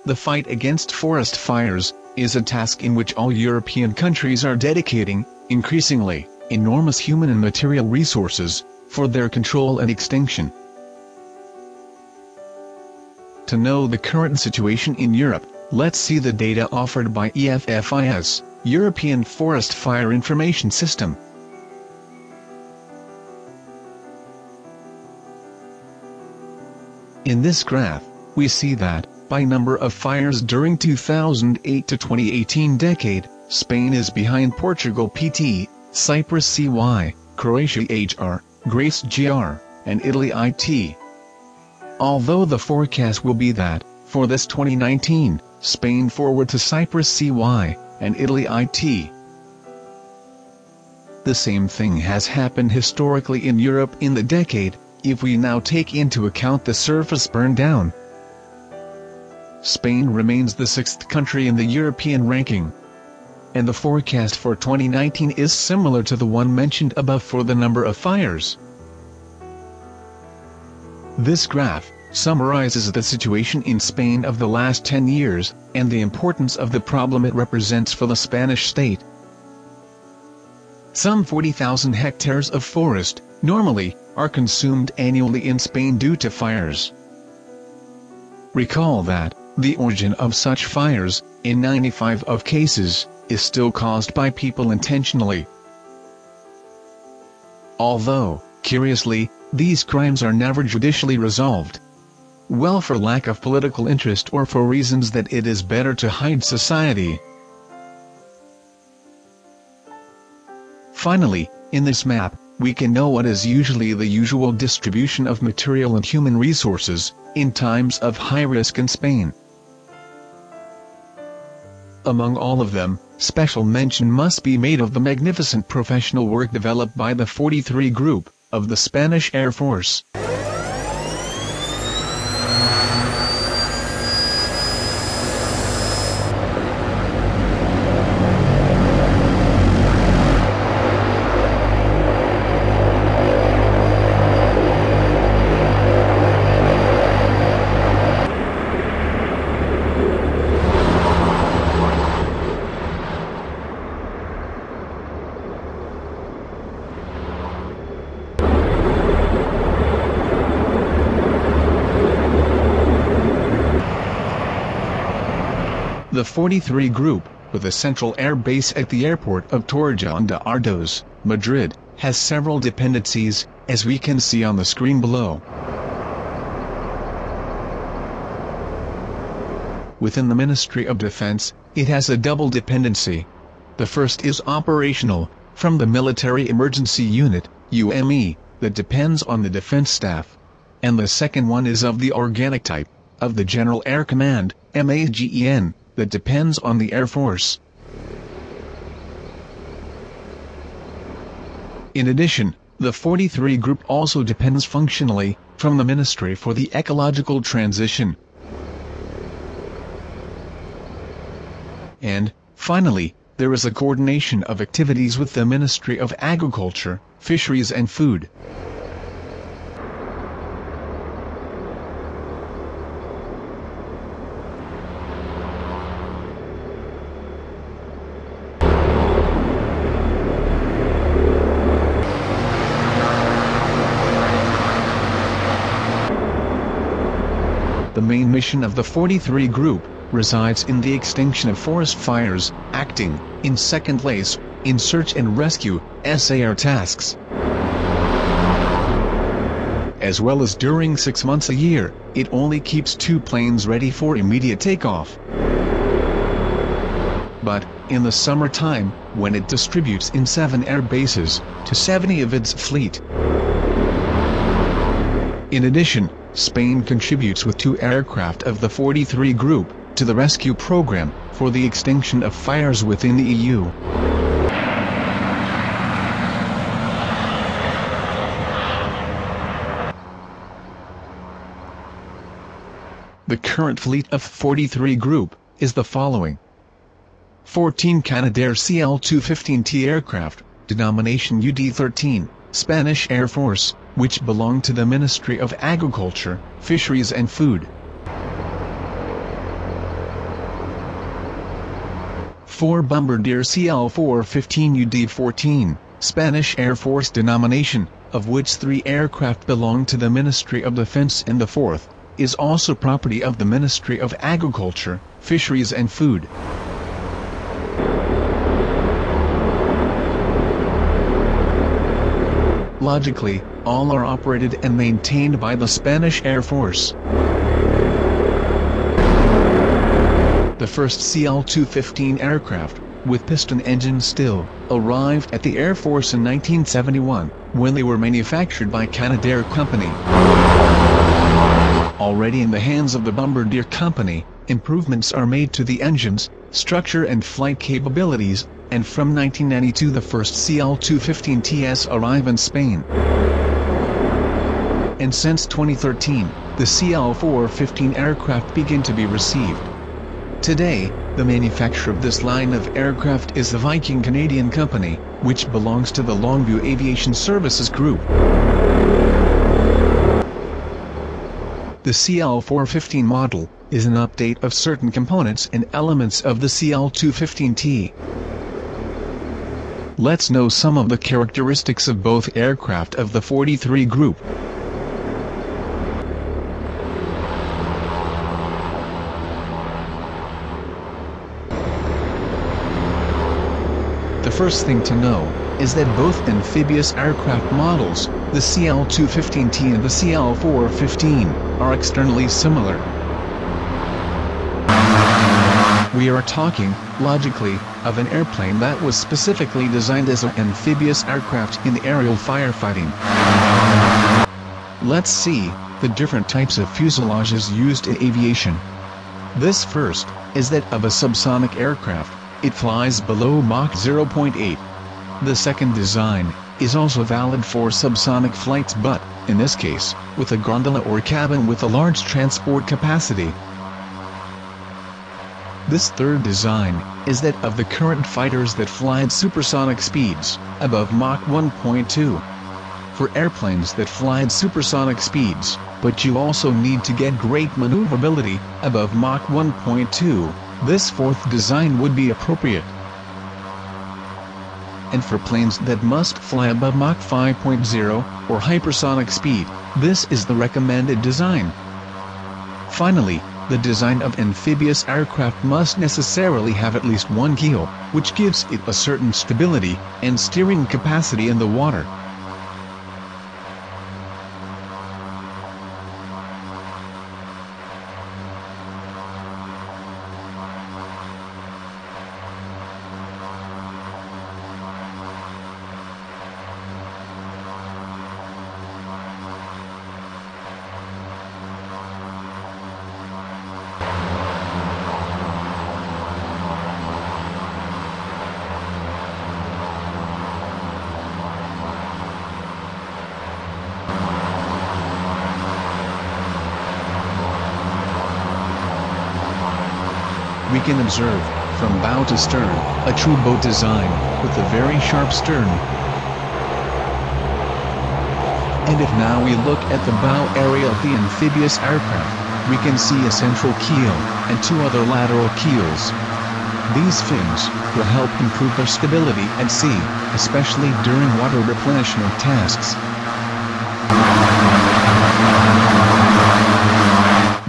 The fight against forest fires is a task in which all European countries are dedicating, increasingly, enormous human and material resources, for their control and extinction. To know the current situation in Europe, let's see the data offered by EFFIS, European Forest Fire Information System. In this graph, we see that, by number of fires during 2008 to 2018 decade, Spain is behind Portugal PT, Cyprus CY, Croatia HR, Greece GR, and Italy IT. Although the forecast will be that, for this 2019, Spain forward to Cyprus CY, and Italy IT. The same thing has happened historically in Europe in the decade, if we now take into account the surface burned down. Spain remains the 6th country in the European ranking. And the forecast for 2019 is similar to the one mentioned above for the number of fires. This graph summarizes the situation in Spain of the last 10 years, and the importance of the problem it represents for the Spanish state. Some 40,000 hectares of forest, normally, are consumed annually in Spain due to fires. Recall that, the origin of such fires, in 95% of cases, is still caused by people intentionally. Although, curiously, these crimes are never judicially resolved. Well, for lack of political interest or for reasons that it is better to hide society. Finally, in this map, we can know what is usually the usual distribution of material and human resources, in times of high risk in Spain. Among all of them, special mention must be made of the magnificent professional work developed by the 43 Group, of the Spanish Air Force. The 43 Group, with a central air base at the airport of Torrejón de Ardoz, Madrid, has several dependencies, as we can see on the screen below. Within the Ministry of Defense, it has a double dependency. The first is operational, from the Military Emergency Unit, UME, that depends on the defense staff. And the second one is of the organic type, of the General Air Command, MAGEN, that depends on the Air Force. In addition, the 43 Group also depends functionally, from the Ministry for the Ecological Transition. And, finally, there is a coordination of activities with the Ministry of Agriculture, Fisheries and Food. The main mission of the 43 Group resides in the extinction of forest fires, acting, in second place, in search and rescue, SAR tasks. As well as during 6 months a year, it only keeps 2 planes ready for immediate takeoff. But, in the summertime, when it distributes in 7 air bases, to 70 of its fleet. In addition, Spain contributes with 2 aircraft of the 43 Group, to the rescue program, for the extinction of fires within the EU. The current fleet of 43 Group is the following: 14 Canadair CL-215T aircraft, denomination UD-13, Spanish Air Force, which belong to the Ministry of Agriculture, Fisheries and Food. 4 Bombardier CL-415 UD-14, Spanish Air Force denomination, of which 3 aircraft belong to the Ministry of Defense and the 4th is also property of the Ministry of Agriculture, Fisheries and Food. Logically, all are operated and maintained by the Spanish Air Force. The first CL-215 aircraft, with piston engines still, arrived at the Air Force in 1971, when they were manufactured by Canadair Company. Already in the hands of the Bombardier Company, improvements are made to the engines, structure and flight capabilities, and from 1992 the first CL-215TS arrive in Spain. And since 2013, the CL-415 aircraft begin to be received. Today, the manufacturer of this line of aircraft is the Viking Canadian company, which belongs to the Longview Aviation Services Group. The CL-415 model is an update of certain components and elements of the CL-215T. Let's know some of the characteristics of both aircraft of the 43 Group. The first thing to know is that both amphibious aircraft models, the CL-215T and the CL-415, are externally similar. We are talking, logically, of an airplane that was specifically designed as an amphibious aircraft in aerial firefighting. Let's see the different types of fuselages used in aviation. This first is that of a subsonic aircraft. It flies below Mach 0.8. The second design is also valid for subsonic flights, but, in this case, with a gondola or cabin with a large transport capacity. This third design is that of the current fighters that fly at supersonic speeds, above Mach 1.2. For airplanes that fly at supersonic speeds, but you also need to get great maneuverability, above Mach 1.2, this fourth design would be appropriate. And for planes that must fly above Mach 5.0, or hypersonic speed, this is the recommended design. Finally, the design of amphibious aircraft must necessarily have at least one keel, which gives it a certain stability and steering capacity in the water. We can observe, from bow to stern, a true boat design, with a very sharp stern. And if now we look at the bow area of the amphibious aircraft, we can see a central keel, and 2 other lateral keels. These fins will help improve their stability at sea, especially during water replenishment tasks.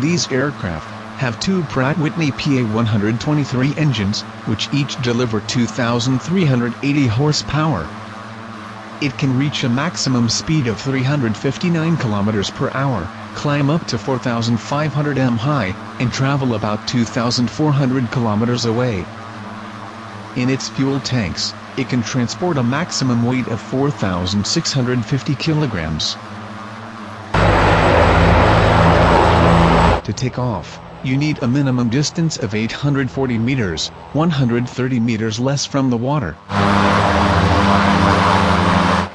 These aircraft have two Pratt & Whitney PA-123 engines, which each deliver 2,380 horsepower. It can reach a maximum speed of 359 km per hour, climb up to 4,500 m high, and travel about 2,400 km away. In its fuel tanks, it can transport a maximum weight of 4,650 kilograms. To take off, you need a minimum distance of 840 meters, 130 meters less from the water,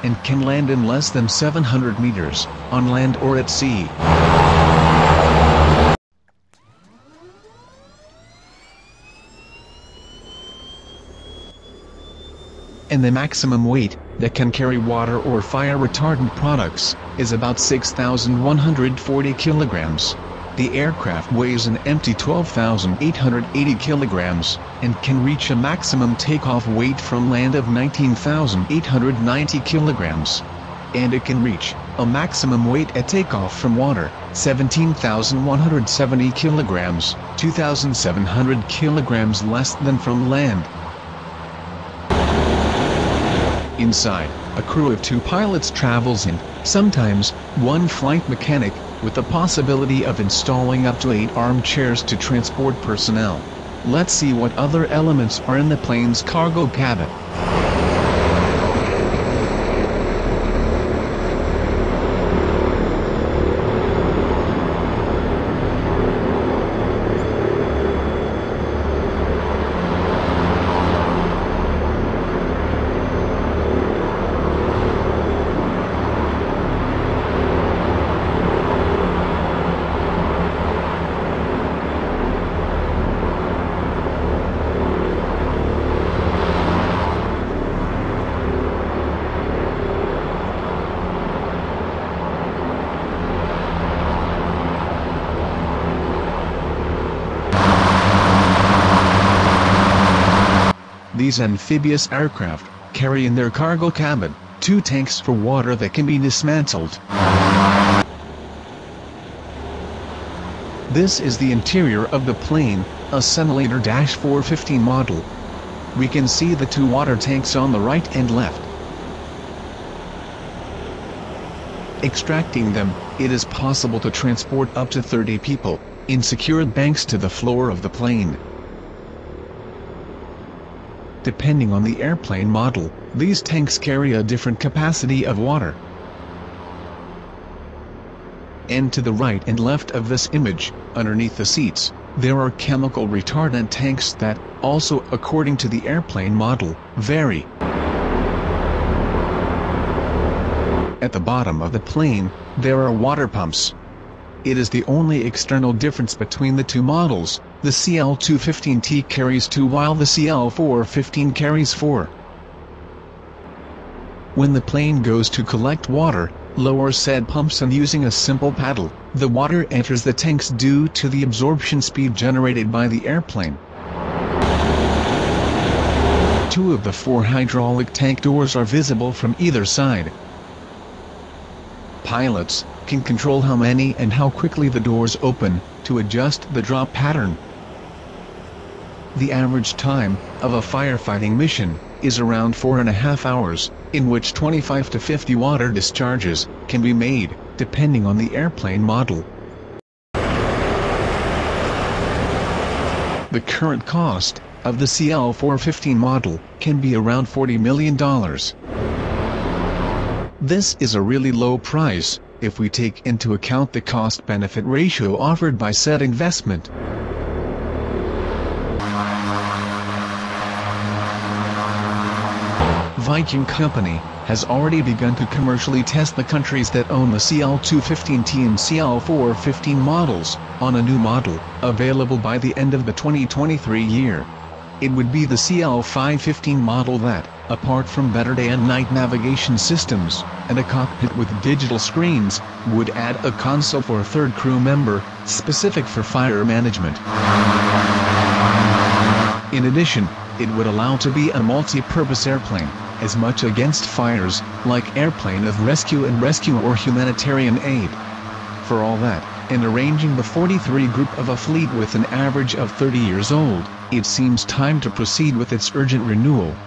and can land in less than 700 meters, on land or at sea. And the maximum weight that can carry water or fire retardant products is about 6,140 kilograms. The aircraft weighs an empty 12,880 kilograms, and can reach a maximum takeoff weight from land of 19,890 kilograms. And it can reach a maximum weight at takeoff from water, 17,170 kilograms, 2,700 kilograms less than from land. Inside, a crew of 2 pilots travels in, sometimes one flight mechanic, with the possibility of installing up to 8 armchairs to transport personnel. Let's see what other elements are in the plane's cargo cabin. These amphibious aircraft carry in their cargo cabin 2 tanks for water that can be dismantled. This is the interior of the plane, a Simulator-415 model. We can see the 2 water tanks on the right and left. Extracting them, it is possible to transport up to 30 people, in secured banks to the floor of the plane. Depending on the airplane model, these tanks carry a different capacity of water. And to the right and left of this image, underneath the seats, there are chemical retardant tanks that, also according to the airplane model, vary. At the bottom of the plane, there are water pumps. It is the only external difference between the 2 models. The CL-215T carries 2 while the CL-415 carries 4. When the plane goes to collect water, lower said pumps and using a simple paddle, the water enters the tanks due to the absorption speed generated by the airplane. 2 of the 4 hydraulic tank doors are visible from either side. Pilots can control how many and how quickly the doors open, to adjust the drop pattern. The average time of a firefighting mission is around 4.5 hours, in which 25 to 50 water discharges can be made, depending on the airplane model. The current cost of the CL-415 model can be around $40 million. This is a really low price, if we take into account the cost-benefit ratio offered by said investment. Viking Company has already begun to commercially test the countries that own the CL-215T and CL-415 models, on a new model, available by the end of the 2023 year. It would be the CL-515 model that, apart from better day and night navigation systems, and a cockpit with digital screens, would add a console for a 3rd crew member, specific for fire management. In addition, it would allow to be a multi-purpose airplane, as much against fires, like airplane of rescue and rescue or humanitarian aid. For all that, and arranging the 43 group of a fleet with an average of 30 years old, it seems time to proceed with its urgent renewal.